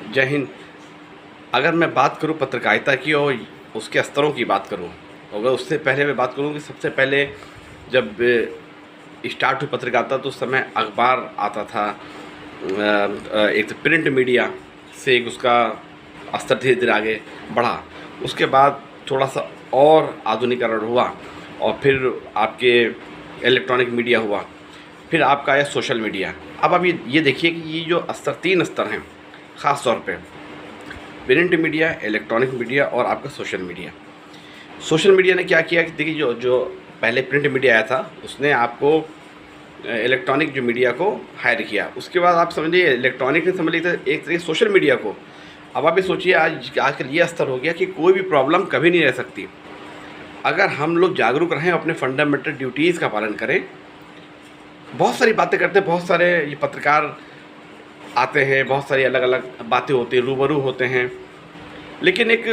जय हिंद। अगर मैं बात करूं पत्रकारिता की और उसके स्तरों की बात करूं, अगर उससे पहले मैं बात करूं कि सबसे पहले जब स्टार्ट हुई पत्रकारिता तो उस समय अखबार आता था। एक तो प्रिंट मीडिया से एक उसका स्तर धीरे धीरे आगे बढ़ा। उसके बाद थोड़ा सा और आधुनिकीकरण हुआ और फिर आपके इलेक्ट्रॉनिक मीडिया हुआ, फिर आपका आया सोशल मीडिया। अब आप ये देखिए कि ये जो स्तर, 3 स्तर हैं ख़ास तौर पे, प्रिंट मीडिया, इलेक्ट्रॉनिक मीडिया और आपका सोशल मीडिया। सोशल मीडिया ने क्या किया कि देखिए, जो पहले प्रिंट मीडिया आया था उसने आपको इलेक्ट्रॉनिक जो मीडिया को हायर किया। उसके बाद आप समझिए इलेक्ट्रॉनिक ने समझ लिया था एक तरीके सोशल मीडिया को। अब आप ये सोचिए आजकल ये स्तर हो गया कि कोई भी प्रॉब्लम कभी नहीं रह सकती अगर हम लोग जागरूक रहें, अपने फंडामेंटल ड्यूटीज़ का पालन करें। बहुत सारी बातें करते हैं, बहुत सारे ये पत्रकार आते हैं, बहुत सारी अलग अलग बातें होती हैं, रूबरू होते हैं, लेकिन एक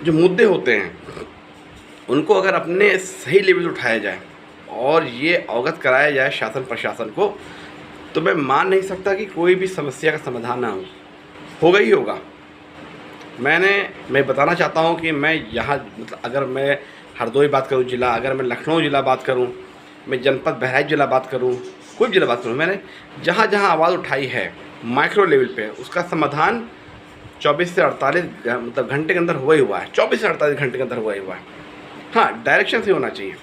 जो मुद्दे होते हैं उनको अगर अपने सही लेवल उठाया जाए और ये अवगत कराया जाए शासन प्रशासन को, तो मैं मान नहीं सकता कि कोई भी समस्या का समाधान ना होगा ही होगा। मैं बताना चाहता हूँ कि मैं यहाँ मतलब अगर मैं हरदोई बात करूँ जिला, अगर मैं लखनऊ जिला बात करूँ, मैं जनपद बहराइच जिला बात करूँ, कोई भी जिला बात करूँ, मैंने जहाँ जहाँ आवाज़ उठाई है माइक्रो लेवल पे, उसका समाधान 24 से 48 मतलब घंटे के अंदर हुआ ही हुआ है। 24 से 48 घंटे के अंदर हुआ ही हुआ है। हाँ, डायरेक्शन से होना चाहिए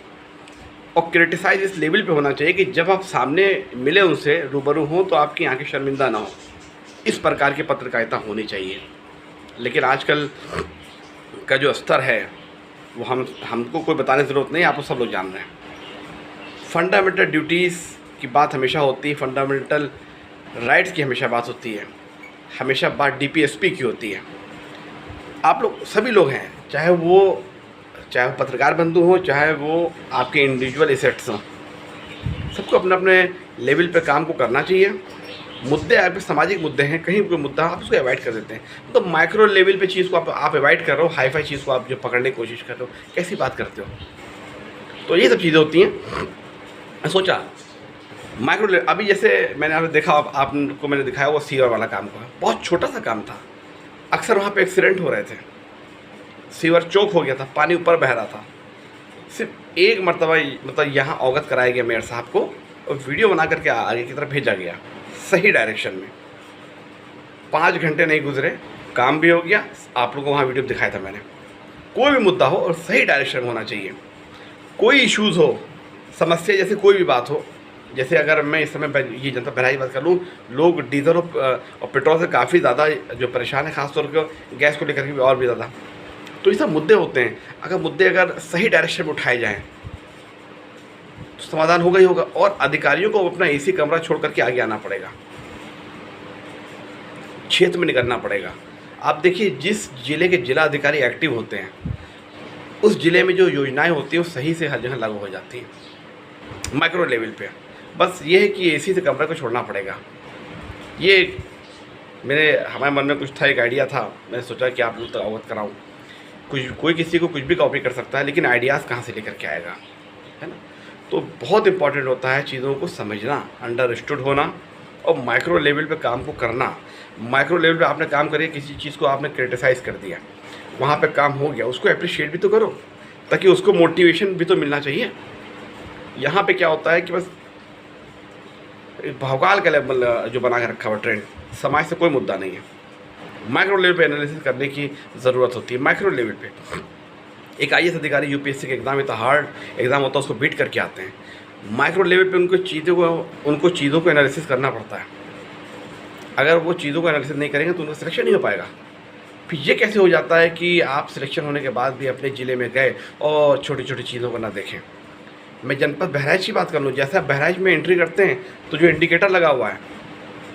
और क्रिटिसाइज इस लेवल पे होना चाहिए कि जब आप सामने मिले, उनसे रूबरू हों, तो आपकी आंखें शर्मिंदा ना हो। इस प्रकार की पत्रकारिता होनी चाहिए। लेकिन आजकल का जो स्तर है वो हमको कोई बताने की ज़रूरत नहीं, आप सब लोग जान रहे हैं। फंडामेंटल ड्यूटीज़ की बात हमेशा होती है, फंडामेंटल राइट्स की हमेशा बात होती है, हमेशा बात डीपीएसपी की होती है। आप लोग सभी लोग हैं, चाहे वो पत्रकार बंधु हो, चाहे वो आपके इंडिविजुअल एसेट्स हों, सबको अपने अपने लेवल पे काम को करना चाहिए। मुद्दे आपके सामाजिक मुद्दे हैं, कहीं कोई मुद्दा आप उसको अवॉइड कर देते हैं। तो माइक्रो लेवल पे चीज़ को आप अवॉइड कर रहे हो, हाई फाई चीज़ को आप जो पकड़ने की कोशिश कर रहे हो, कैसी बात करते हो? तो ये सब चीज़ें होती हैं। सोचा माइक्रो अभी जैसे मैंने आपने देखा, आपको मैंने दिखाया वो सीवर वाला काम का, बहुत छोटा सा काम था। अक्सर वहाँ पे एक्सीडेंट हो रहे थे, सीवर चौक हो गया था, पानी ऊपर बह रहा था। सिर्फ एक मरतबा मतलब यहाँ अवगत कराया गया मेयर साहब को और वीडियो बना करके आगे की तरफ भेजा गया सही डायरेक्शन में। 5 घंटे नहीं गुजरे, काम भी हो गया। आप लोगों को वहाँ वीडियो दिखाया था मैंने। कोई भी मुद्दा हो और सही डायरेक्शन में होना चाहिए। कोई इश्यूज़ हो, समस्या जैसे कोई भी बात हो, जैसे अगर मैं इस समय ये जनता बहराई बात कर लूँ, लोग डीजल और पेट्रोल से काफ़ी ज़्यादा जो परेशान है, ख़ासतौर पर गैस को लेकर के भी और भी ज़्यादा। तो ये सब मुद्दे होते हैं, अगर सही डायरेक्शन में उठाए जाएँ तो समाधान होगा ही होगा। और अधिकारियों को अपना एसी कमरा छोड़ करके आगे आना पड़ेगा, क्षेत्र में निकलना पड़ेगा। आप देखिए, जिस जिले के जिला अधिकारी एक्टिव होते हैं उस जिले में जो योजनाएं होती हैं वो सही से हर जगह लागू हो जाती हैं माइक्रो लेवल पे। बस ये है कि एसी से कमरे को छोड़ना पड़ेगा। ये हमारे मन में कुछ था, एक आइडिया था, मैंने सोचा कि आप लोग तक अवगत कराऊँ। कोई किसी को कुछ भी कॉपी कर सकता है, लेकिन आइडियाज़ कहाँ से लेकर के आएगा, है ना? तो बहुत इंपॉर्टेंट होता है चीज़ों को समझना, अंडरस्टूड होना और माइक्रो लेवल पे काम को करना। माइक्रो लेवल पे आपने काम करिए, किसी चीज़ को आपने क्रिटिसाइज़ कर दिया, वहाँ पे काम हो गया, उसको अप्रिशिएट भी तो करो, ताकि उसको मोटिवेशन भी तो मिलना चाहिए। यहाँ पे क्या होता है कि बस भौकाल का लेवल जो बना के रखा हुआ ट्रेंड, समाज से कोई मुद्दा नहीं है। माइक्रो लेवल पे एनालिसिस करने की ज़रूरत होती है। माइक्रो लेवल पे एक आईएएस अधिकारी यूपीएससी का एग्ज़ाम, इतना हार्ड एग्ज़ाम होता है, उसको बीट करके आते हैं। माइक्रो लेवल पे उनको चीज़ों को एनालिसिस करना पड़ता है। अगर वो चीज़ों को एनालिसिस नहीं करेंगे तो उनका सिलेक्शन नहीं हो पाएगा। फिर ये कैसे हो जाता है कि आप सिलेक्शन होने के बाद भी अपने ज़िले में गए और छोटी छोटी चीज़ों को ना देखें। मैं जनपद बहराइच की बात कर लूँ, जैसे आप बहराइच में एंट्री करते हैं तो जो इंडिकेटर लगा हुआ है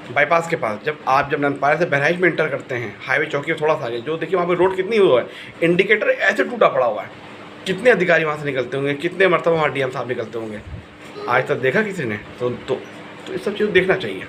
बाईपास के पास, जब नंदपारा से बहराइच में एंटर करते हैं, हाईवे चौकी थोड़ा सा आगे, जो देखिए वहाँ पे रोड कितनी हुआ है, इंडिकेटर ऐसे टूटा पड़ा हुआ है। कितने अधिकारी वहाँ से निकलते होंगे, कितने मरतबा वहाँ डीएम साहब निकलते होंगे, आज तक देखा किसी ने? तो ये सब चीज़ देखना चाहिए।